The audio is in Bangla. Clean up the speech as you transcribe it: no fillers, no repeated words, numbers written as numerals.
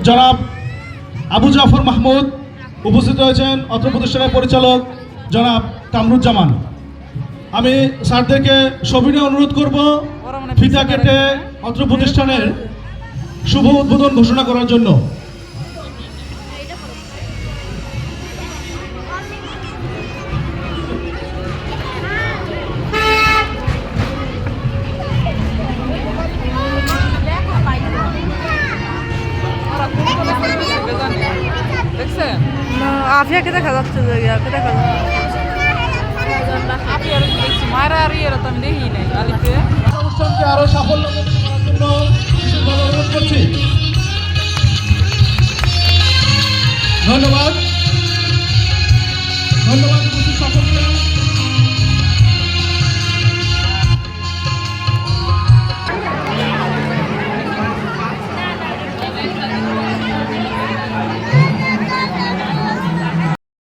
জনাব আবু জাফর মাহমুদ, উপস্থিত হয়েছেন অত্র প্রতিষ্ঠানের পরিচালক জনাব কামরুজ্জামান। আমি স্যারদেরকে সবিনয়ে অনুরোধ করব ফিতা কেটে অত্র প্রতিষ্ঠানের শুভ উদ্বোধন ঘোষণা করার জন্য। আফিয়াকে দেখা যাচ্ছে যে ইয়াকে দেখা যাচ্ছে আফিয়ার দেখছি মায়েরা আর ইয়েরা তো আমি দেখি নাই আলিপে অনুষ্ঠানকে আরো সাফল্য করার জন্য বিশেষভাবে অনুরোধ করছি। ধন্যবাদ।